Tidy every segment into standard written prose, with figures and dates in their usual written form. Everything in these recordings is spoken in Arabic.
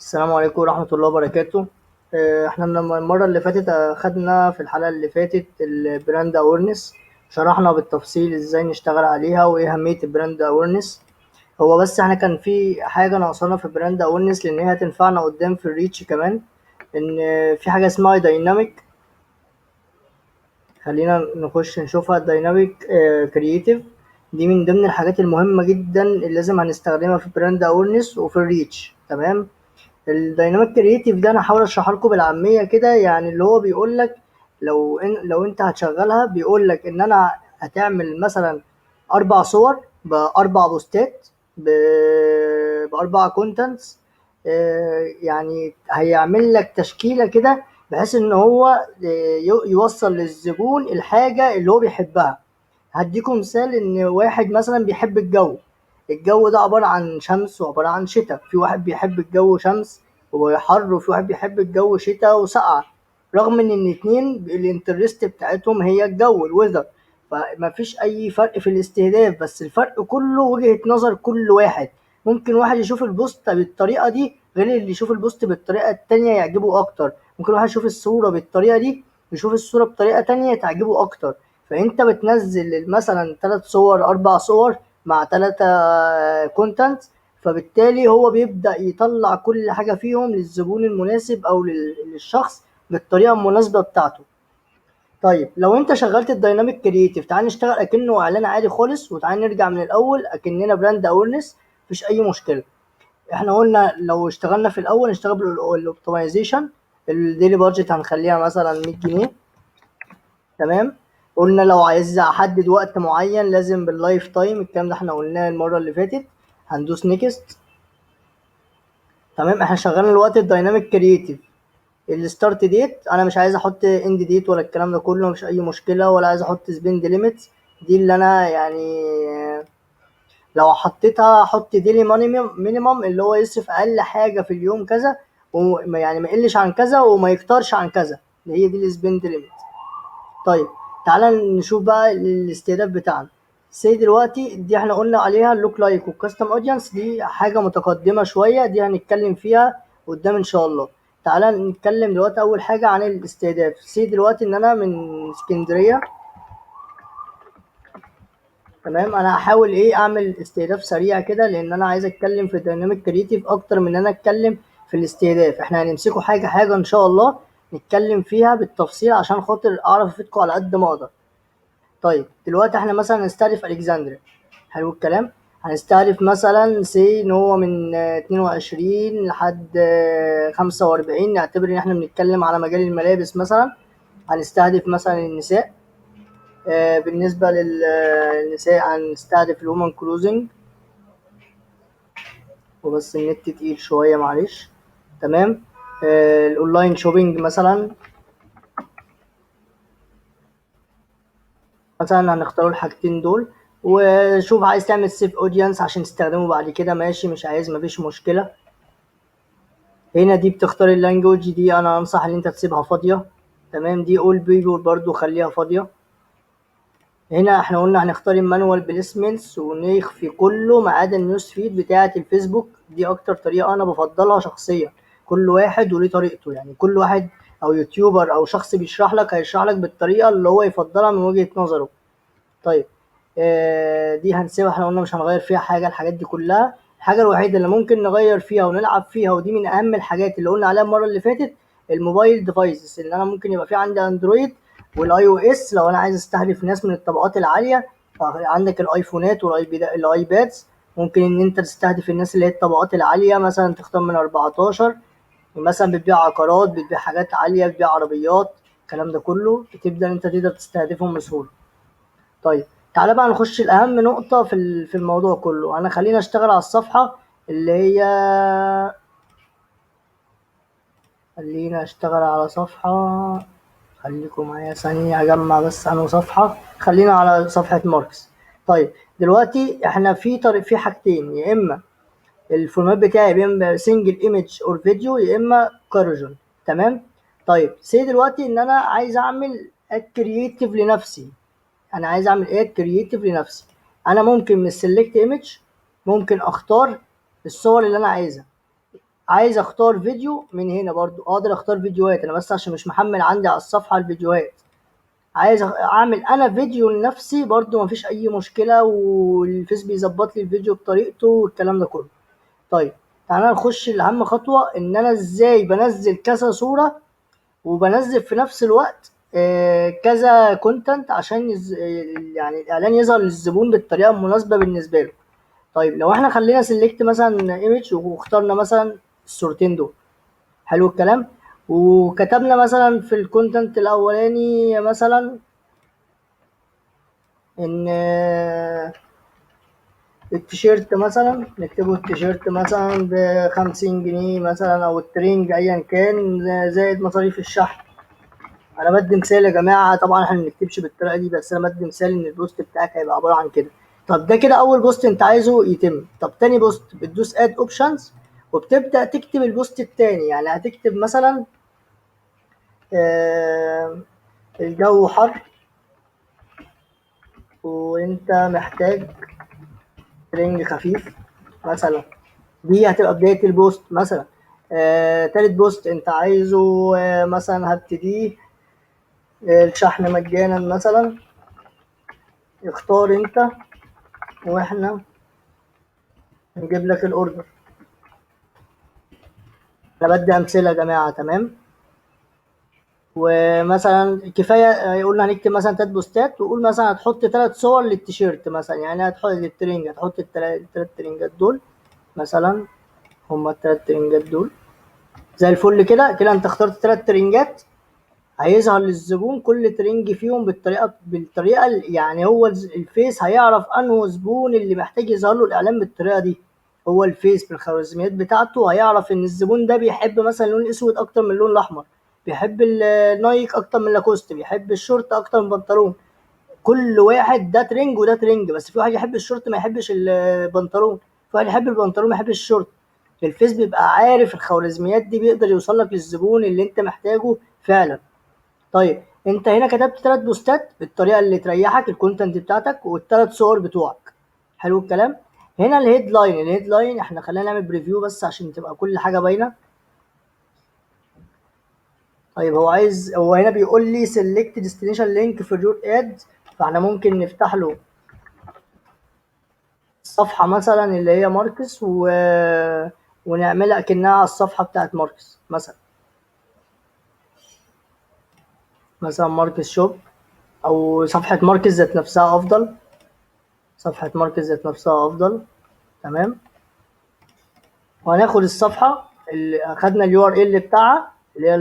السلام عليكم ورحمة الله وبركاته. احنا من المرة اللي فاتت خدنا في الحلقة اللي فاتت البراند اويرنس. شرحنا بالتفصيل ازاي نشتغل عليها وايه أهمية البراند اويرنس. هو بس احنا كان في حاجة ناقصانا في البراند اويرنس لان هي هتنفعنا قدام في الريتش كمان. ان في حاجة اسمها دايناميك. خلينا نخش نشوفها. دايناميك كرييتيف دي من ضمن الحاجات المهمة جدا اللي لازم هنستخدمها في البراند اويرنس وفي الريتش. تمام. الديناميك كرييتيف ده انا هحاول اشرحها لكم بالعاميه كده، يعني اللي هو بيقول لك لو انت هتشغلها بيقول لك ان انا هتعمل مثلا 4 صور باربع بوستات باربع كونتنتس. يعني هيعمل لك تشكيله كده بحيث ان هو يوصل للزبون الحاجه اللي هو بيحبها. هديكم مثال ان واحد مثلا بيحب الجو ده عبارة عن شمس وعبارة عن شتاء. في واحد بيحب الجو شمس وحر، وفي واحد بيحب الجو شتاء وسقعة. رغم ان الاتنين الانترست بتاعتهم هي الجو الويذر، فما فيش اي فرق في الاستهداف، بس الفرق كله وجهة نظر كل واحد. ممكن واحد يشوف البوست بالطريقة دي غير اللي يشوف البوست بالطريقة التانية يعجبه اكتر. ممكن واحد يشوف الصورة بالطريقة دي يشوف الصورة بطريقة تانية تعجبه اكتر. فانت بتنزل مثلا 3 صور 4 صور مع 3 كونتنت، فبالتالي هو بيبدأ يطلع كل حاجة فيهم للزبون المناسب أو للشخص بالطريقة المناسبة بتاعته. طيب لو انت شغلت الدايناميك كرييتيف تعال نشتغل اكنه اعلان عادي خالص، وتعال نرجع من الاول اكننا براند اورنس. مفيش اي مشكله. احنا قلنا لو اشتغلنا في الاول نشتغل بالاوبتمايزيشن. الديلي بادجت هنخليها مثلا 100 جنيه. تمام. قلنا لو عايز احدد وقت معين لازم باللايف تايم، الكلام ده احنا قلناه المره اللي فاتت. هندوس نيكست. تمام. احنا شغالين الوقت الدايناميك كرييتيف. الستارت ديت انا مش عايز احط اند ديت ولا الكلام ده كله، مش اي مشكله، ولا عايز احط سبند ليميت. دي اللي انا يعني لو حطيتها احط ديلي مينيمم اللي هو يصرف اقل حاجه في اليوم كذا، يعني ما يقلش عن كذا وما يكترش عن كذا، اللي هي دي السبند ليميت. طيب تعالى نشوف بقى الاستهداف بتاعنا. دلوقتي دي احنا قلنا عليها اللوك لايك والكاستم اودينس، دي حاجه متقدمه شويه، دي هنتكلم فيها قدام ان شاء الله. تعالى نتكلم دلوقتي اول حاجه عن الاستهداف. دلوقتي ان انا من اسكندريه. تمام. انا هحاول اعمل استهداف سريع كده لان انا عايز اتكلم في الديناميك كريتيف اكتر من ان انا اتكلم في الاستهداف. احنا هنمسكه حاجه حاجه ان شاء الله، نتكلم فيها بالتفصيل عشان خاطر اعرف افيدكم على قد ما اقدر. طيب دلوقتي احنا مثلا هنستهدف الكسندريا. حلو الكلام. هنستهدف مثلا ان هو من 22 لحد 45. نعتبر ان احنا بنتكلم على مجال الملابس مثلا. هنستهدف مثلا النساء. بالنسبة للنساء هنستهدف الومن كلوزنج. وبس النت تقيل شوية معلش. تمام. الاونلاين شوبينج مثلا هنختار الحاجتين دول. وشوف عايز تعمل سيف اودينس عشان تستخدمه بعد كده ماشي، مش عايز مفيش مشكلة. هنا دي بتختار اللانجوج، دي انا انصح ان انت تسيبها فاضية. تمام. دي اول بيبول برضو خليها فاضية. هنا احنا قلنا هنختار المانوال بليسمنتس ونخفي كله ما عدا النيوز فيد بتاعة الفيسبوك. دي اكتر طريقة انا بفضلها شخصيا. كل واحد وليه طريقته، يعني كل واحد او يوتيوبر او شخص بيشرح لك هيشرح لك بالطريقة اللي هو يفضلها من وجهة نظره. طيب دي هنسيبها. احنا قلنا مش هنغير فيها حاجة. الحاجات دي كلها الحاجة الوحيدة اللي ممكن نغير فيها ونلعب فيها، ودي من اهم الحاجات اللي قلنا عليها المرة اللي فاتت، الموبايل ديفايسز. اللي انا ممكن يبقى في عندي اندرويد والاي او اس لو انا عايز استهدف ناس من الطبقات العالية. عندك الايفونات والايبادز. ممكن ان انت تستهدف الناس اللي هي الطبقات العالية، مثلا تختار من 14. مثلا بتبيع عقارات، بتبيع حاجات عالية، بتبيع عربيات، الكلام ده كله بتبدأ انت تقدر تستهدفهم بسهولة. طيب تعالى بقى نخش الأهم نقطة في الموضوع كله. أنا خلينا أشتغل على الصفحة اللي هي خلينا أشتغل على صفحة. خليكم معايا ثانية أجمع بس أنا صفحة. خلينا على صفحة ماركس. طيب دلوقتي إحنا في طريق في حاجتين، يا إما الفورمات بتاعي يا إما سنجل ايمج أور فيديو يا إما كارجون. تمام. طيب دلوقتي إن أنا عايز أعمل كرييتيف لنفسي. انا عايز اعمل كرييتيف لنفسي. انا ممكن من السلكت ايمج ممكن اختار الصور اللي انا عايزها. عايز اختار فيديو من هنا برضو اقدر اختار فيديوهات، انا بس عشان مش محمل عندي على الصفحة الفيديوهات. عايز اعمل انا فيديو لنفسي برضو مفيش اي مشكلة، والفيس بيظبط لي الفيديو بطريقته والكلام ده كله. طيب تعالى نخش لأهم خطوة، ان انا ازاي بنزل كذا صورة وبنزل في نفس الوقت كذا كونتنت عشان يعني الاعلان يظهر للزبون بالطريقة المناسبة بالنسبة له. طيب لو احنا خلينا سيلكت مثلا ايمج واخترنا مثلا الصورتين دول، حلو الكلام، وكتبنا مثلا في الكونتنت الاولاني مثلا ان التيشيرت مثلا، نكتبه التيشيرت مثلا ب50 جنيه مثلا، او الترنج ايا كان زائد مصاريف الشحن. انا بدي مثال يا جماعه، طبعا احنا ما بنكتبش بالطريقه دي، بس انا بدي مثال ان البوست بتاعك هيبقى عباره عن كده. طب ده كده اول بوست انت عايزه يتم. طب تاني بوست بتدوس اد اوبشنز وبتبدا تكتب البوست التاني، يعني هتكتب مثلا آه الجو حر وانت محتاج ترنج خفيف مثلا، دي هتبقى بداية البوست مثلا. تالت بوست انت عايزه مثلا هبتديه الشحن مجانا مثلا، اختار انت واحنا نجيب لك الاوردر. انا بدي امثله يا جماعه، تمام. ومثلا كفايه قلنا هنكتب مثلا 3 بوستات، وقول مثلا هتحط 3 صور للتيشيرت مثلا، يعني هتحط للترنج هتحط التلات ترنجات دول مثلا، هما التلات ترنجات دول زي الفل كده. كده انت اخترت 3 ترنجات، هيظهر للزبون كل ترنج فيهم بالطريقه يعني هو الفيس هيعرف انه زبون اللي محتاج يظهر له الاعلان بالطريقه دي. هو الفيس بالخوارزميات بتاعته هيعرف ان الزبون ده بيحب مثلا اللون الاسود اكتر من اللون الاحمر، بيحب النايك اكتر من لاكوست، بيحب الشورت اكتر من البنطلون. كل واحد ده ترنج وده ترنج، بس في واحد يحب الشورت ما يحبش البنطلون، في واحد يحب البنطلون ما يحبش الشورت. الفيس بيبقى عارف الخوارزميات دي، بيقدر يوصل لك للزبون اللي انت محتاجه فعلا. طيب انت هنا كتبت 3 بوستات بالطريقه اللي تريحك، الكونتنت بتاعتك وال3 صور بتوعك، حلو الكلام. هنا الهيد لاين احنا خلينا نعمل بريفيو بس عشان تبقى كل حاجه باينه. طيب هو هنا بيقول لي سيلكت ديستنيشن لينك في يور اد، فاحنا ممكن نفتح له الصفحه مثلا اللي هي ماركس ونعملها كأنها على الصفحه بتاعت ماركس مثلا، ماركس شوب، او صفحه ماركس ذات نفسها افضل، صفحه ماركس ذات نفسها افضل، تمام. وهناخد الصفحة اللي أخدنا اليو ار ال بتاعها اللي هي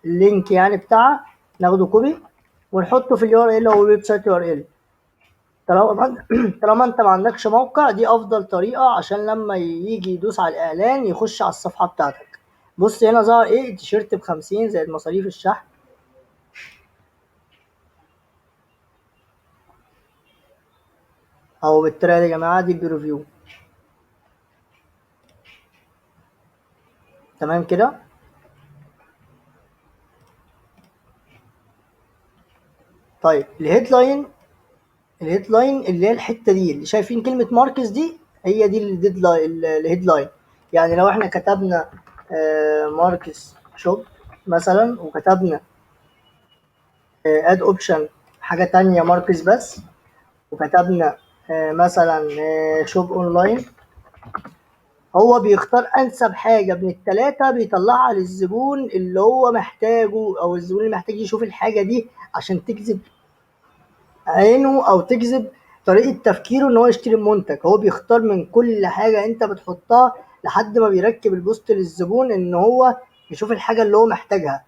اللينك يعني بتاعها، ناخده كوبي ونحطه في اليو ار ال او الويب سايت يو ار ال. طالما طالما انت ما عندكش موقع، دي افضل طريقة عشان لما يجي يدوس على الاعلان يخش على الصفحة بتاعتك. بص هنا ظهر ايه، التيشيرت ب50 زائد مصاريف الشحن. او بالطريقة دي يا جماعة، دي بريفيو، تمام كده. طيب الهيد لاين اللي هي الحته دي اللي شايفين كلمه ماركس دي، هي دي الهيد لاين. يعني لو احنا كتبنا ماركس شوب مثلا، وكتبنا اد اوبشن حاجه تانية ماركس بس، وكتبنا مثلا شوب اونلاين، هو بيختار انسب حاجه من الثلاثه بيطلعها للزبون اللي هو محتاجه، او الزبون اللي محتاج يشوف الحاجه دي عشان تجذب عينه او تجذب طريقه تفكيره ان هو يشتري المنتج. هو بيختار من كل حاجه انت بتحطها لحد ما بيركب البوست للزبون ان هو يشوف الحاجه اللي هو محتاجها.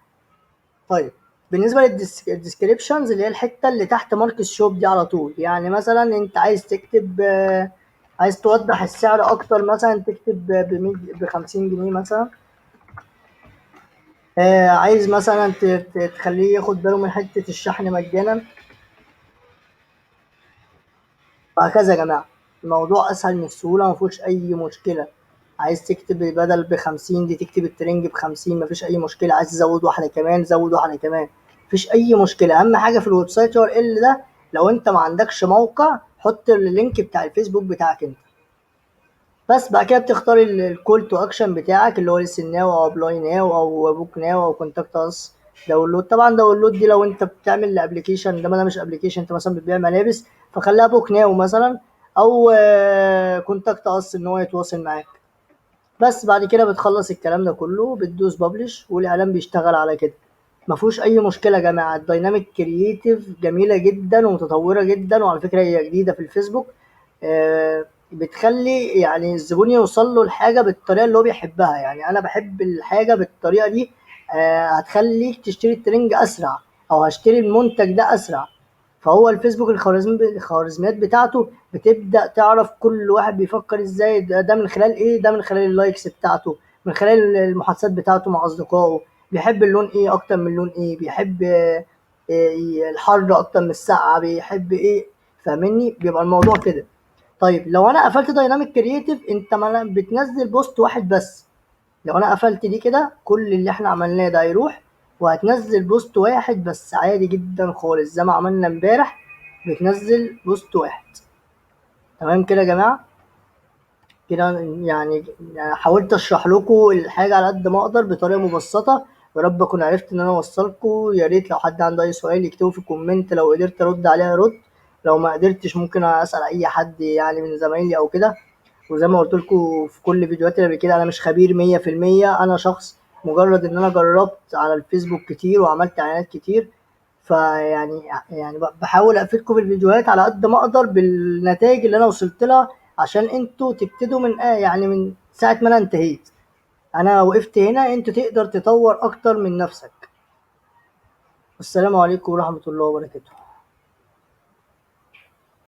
طيب بالنسبه للديسكريبشنز اللي هي الحته اللي تحت ماركت شوب دي على طول، يعني مثلا انت عايز تكتب عايز توضح السعر اكتر، مثلا تكتب ب50 جنيه مثلا. عايز مثلا تخليه ياخد باله من حته الشحن مجانا، وهكذا يا جماعة. الموضوع أسهل من السهولة، مفيهوش أي مشكلة. عايز تكتب بدل ب50 دي تكتب الترنج ب50، مفيش أي مشكلة. عايز تزود واحدة كمان زود واحدة كمان، مفيش أي مشكلة. أهم حاجة في الويب سايت يو ار ال ده، لو أنت ما عندكش موقع حط اللينك بتاع الفيسبوك بتاعك أنت. بس بعد كده بتختار الكول تو اكشن بتاعك اللي هو لسن ناو او ابلاي ناو او بوك ناو او كونتاكت اس داونلود. طبعا داونلود دي لو انت بتعمل الابلكيشن ده، ما ده مش ابلكيشن، انت مثلا بتبيع ملابس فخليها بوك ناو مثلا، او كونتاكت اس ان هو يتواصل معاك. بس بعد كده بتخلص الكلام ده كله بتدوس ببلش والاعلان بيشتغل على كده. ما فيهوش اي مشكله يا جماعه. الدايناميك كرييتيف جميله جدا ومتطوره جدا، وعلى فكره هي جديده في الفيسبوك. بتخلي يعني الزبون يوصل له الحاجه بالطريقه اللي هو بيحبها. يعني انا بحب الحاجه بالطريقه دي، هتخليك تشتري الترنج اسرع او هشتري المنتج ده اسرع. فهو الفيسبوك الخوارزميات بتاعته بتبدأ تعرف كل واحد بيفكر ازاي، ده من خلال ايه، ده من خلال اللايكس بتاعته، من خلال المحادثات بتاعته مع اصدقائه، بيحب اللون ايه اكتر من لون ايه، بيحب الحر اكتر من السقعة، بيحب ايه. فاهمني؟ بيبقى الموضوع كده. طيب لو انا قفلت دايناميك كرييتيف، انت بتنزل بوست واحد بس. لو انا قفلت دي كده كل اللي احنا عملناه ده هيروح، وهتنزل بوست واحد بس عادي جدا خالص زي ما عملنا امبارح. بتنزل بوست واحد. تمام كده يا جماعة؟ كده يعني حاولت اشرح لكم الحاجة على قد ما اقدر بطريقة مبسطة. يا رب اكون عرفت ان انا اوصلكم. يا ريت لو حد عنده اي سؤال يكتبه في الكومنت، لو قدرت ارد عليه ارد، لو ما قدرتش ممكن اسال اي حد يعني من زمايلي او كده. وزي ما قلت لكم في كل فيديوهاتي اللي قبل كده، انا مش خبير 100%، انا شخص مجرد ان انا جربت على الفيسبوك كتير وعملت اعلانات كتير. فيعني بحاول افيدكم في الفيديوهات على قد ما اقدر بالنتائج اللي انا وصلت لها، عشان انتوا تبتدوا من يعني من ساعة ما انا انتهيت. انا وقفت هنا، انتوا تقدر تطور اكتر من نفسك. والسلام عليكم ورحمة الله وبركاته.